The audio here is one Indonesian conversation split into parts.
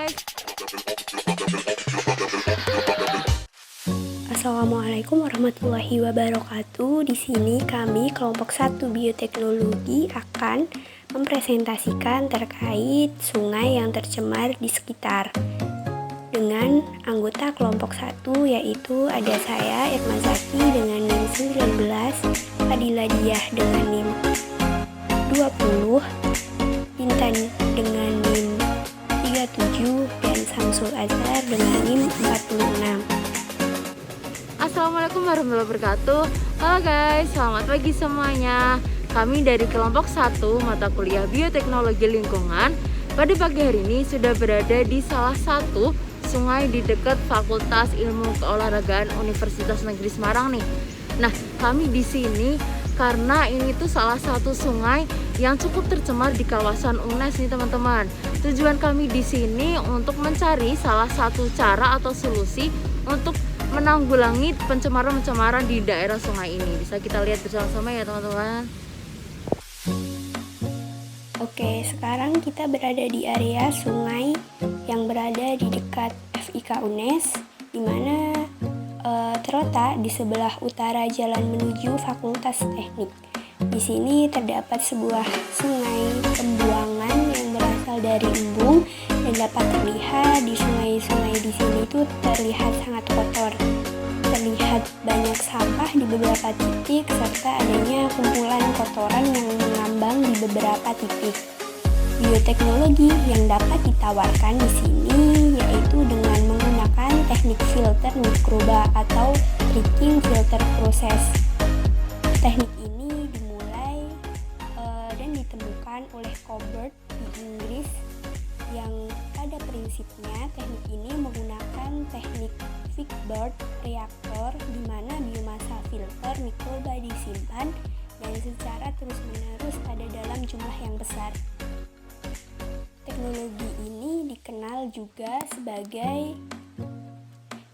guys. Assalamualaikum warahmatullahi wabarakatuh. Di sini kami kelompok 1 bioteknologi akan mempresentasikan terkait sungai yang tercemar di sekitar. Dengan anggota kelompok 1 yaitu ada saya Irma Zaki dengan NIM 19, Fadila Diah dengan NIM 20, Intan dengan NIM 37 dan Samsul Azhar dengan NIM 46. Assalamualaikum warahmatullahi wabarakatuh. Halo guys, selamat pagi semuanya. Kami dari kelompok 1 mata kuliah Bioteknologi Lingkungan pada pagi hari ini sudah berada di salah satu sungai di dekat Fakultas Ilmu Keolahragaan Universitas Negeri Semarang nih. Nah, kami di sini karena ini tuh salah satu sungai yang cukup tercemar di kawasan UNES nih teman-teman. Tujuan kami di sini untuk mencari salah satu cara atau solusi untuk menanggulangi pencemaran-pencemaran di daerah sungai ini. Bisa kita lihat bersama-sama ya teman-teman. Oke, sekarang kita berada di area sungai yang berada di dekat FIK UNES, di mana terletak di sebelah utara jalan menuju Fakultas Teknik. Di sini terdapat sebuah sungai pembuangan yang berasal dari embung dan dapat terlihat di sungai-sungai di sini itu terlihat sangat kotor. Terlihat banyak sampah di beberapa titik serta adanya kumpulan kotoran yang mengambang di beberapa titik. Bioteknologi yang dapat ditawarkan di sini yaitu dengan menggunakan teknik filter mikroba atau tricking filter proses. Teknik ini dimulai dan ditemukan oleh Colbert di Inggris, yang pada prinsipnya teknik ini menggunakan teknik Fickbird reaktor di mana biomasa filter mikroba disimpan dan secara terus-menerus ada dalam jumlah yang besar. Teknologi ini dikenal juga sebagai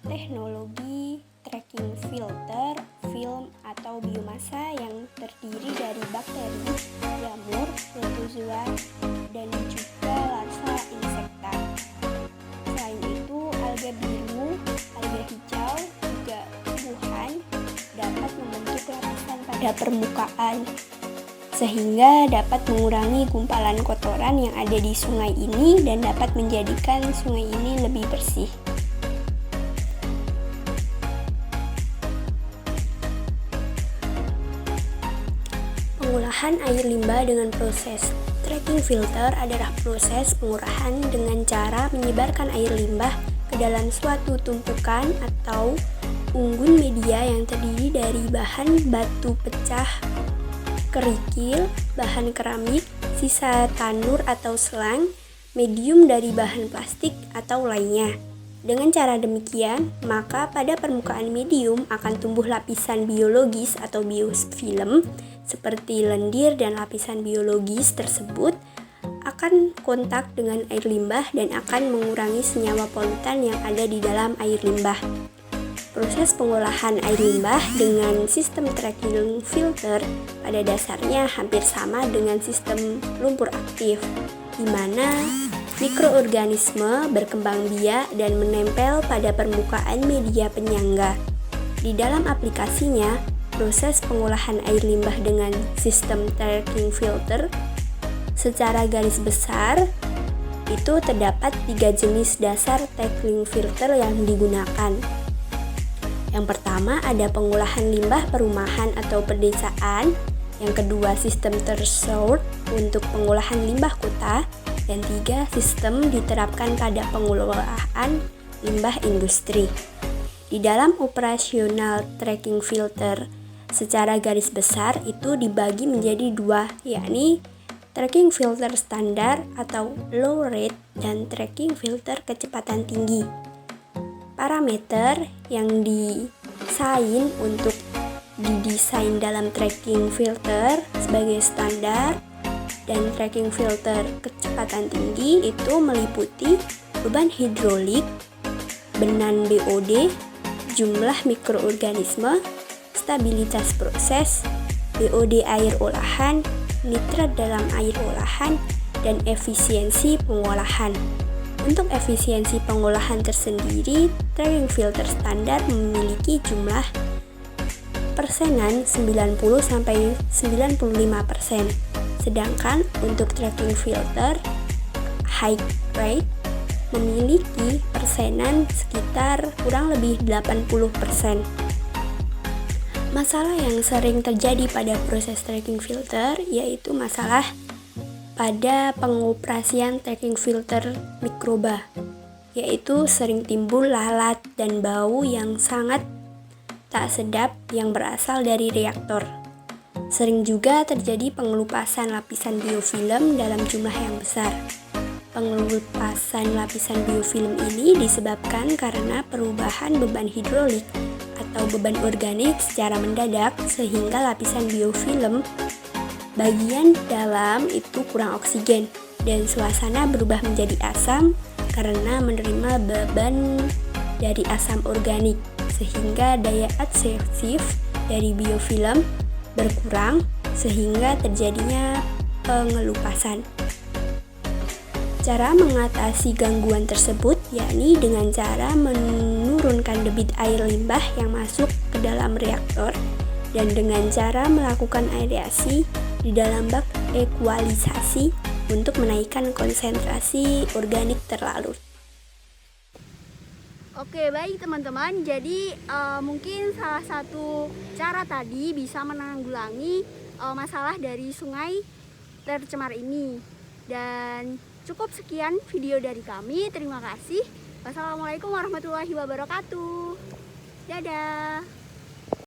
teknologi tracking filter film atau biomasa yang terdiri dari bakteri, jamur, protozoa, dan juga larva insekta. Selain itu, alga biru, alga hijau, juga tumbuhan dapat membentuk lapisan pada permukaan sehingga dapat mengurangi gumpalan kotoran yang ada di sungai ini dan dapat menjadikan sungai ini lebih bersih. Pengolahan air limbah dengan proses tracking filter adalah proses pengurahan dengan cara menyebarkan air limbah ke dalam suatu tumpukan atau unggun media yang terdiri dari bahan batu pecah, kerikil, bahan keramik, sisa tanur atau selang, medium dari bahan plastik atau lainnya. Dengan cara demikian, maka pada permukaan medium akan tumbuh lapisan biologis atau biofilm seperti lendir, dan lapisan biologis tersebut akan kontak dengan air limbah dan akan mengurangi senyawa polutan yang ada di dalam air limbah. Proses pengolahan air limbah dengan sistem tracking filter pada dasarnya hampir sama dengan sistem lumpur aktif, di mana mikroorganisme berkembang biak dan menempel pada permukaan media penyangga. Di dalam aplikasinya, proses pengolahan air limbah dengan sistem tracking filter secara garis besar itu terdapat 3 jenis dasar tracking filter yang digunakan. Yang pertama ada pengolahan limbah perumahan atau pedesaan, yang kedua sistem threshold untuk pengolahan limbah kota, dan 3 sistem diterapkan pada pengolahan limbah industri. Di dalam operasional tracking filter secara garis besar itu dibagi menjadi 2, yakni tracking filter standar atau low rate dan tracking filter kecepatan tinggi. Parameter yang didesain untuk didesain dalam tracking filter sebagai standar dan tracking filter kecepatan tinggi itu meliputi beban hidrolik, benan BOD, jumlah mikroorganisme, stabilitas proses, BOD air olahan, nitrat dalam air olahan, dan efisiensi pengolahan. Untuk efisiensi pengolahan tersendiri, tracking filter standar memiliki jumlah persenan 90-95%. Sedangkan untuk tracking filter high rate memiliki persenan sekitar kurang lebih 80%. Masalah yang sering terjadi pada proses tracking filter yaitu masalah pada pengoperasian tracking filter mikroba, yaitu sering timbul lalat dan bau yang sangat tak sedap yang berasal dari reaktor. Sering juga terjadi pengelupasan lapisan biofilm dalam jumlah yang besar. Pengelupasan lapisan biofilm ini disebabkan karena perubahan beban hidrolik atau beban organik secara mendadak sehingga lapisan biofilm bagian dalam itu kurang oksigen dan suasana berubah menjadi asam karena menerima beban dari asam organik sehingga daya adsorptif dari biofilm berkurang sehingga terjadinya pengelupasan. Cara mengatasi gangguan tersebut yakni dengan cara menurunkan debit air limbah yang masuk ke dalam reaktor dan dengan cara melakukan aerasi di dalam bak ekualisasi untuk menaikkan konsentrasi organik terlarut. Oke, baik teman-teman. Jadi mungkin salah satu cara tadi bisa menanggulangi masalah dari sungai tercemar ini. Dan cukup sekian video dari kami. Terima kasih. Wassalamualaikum warahmatullahi wabarakatuh. Dadah.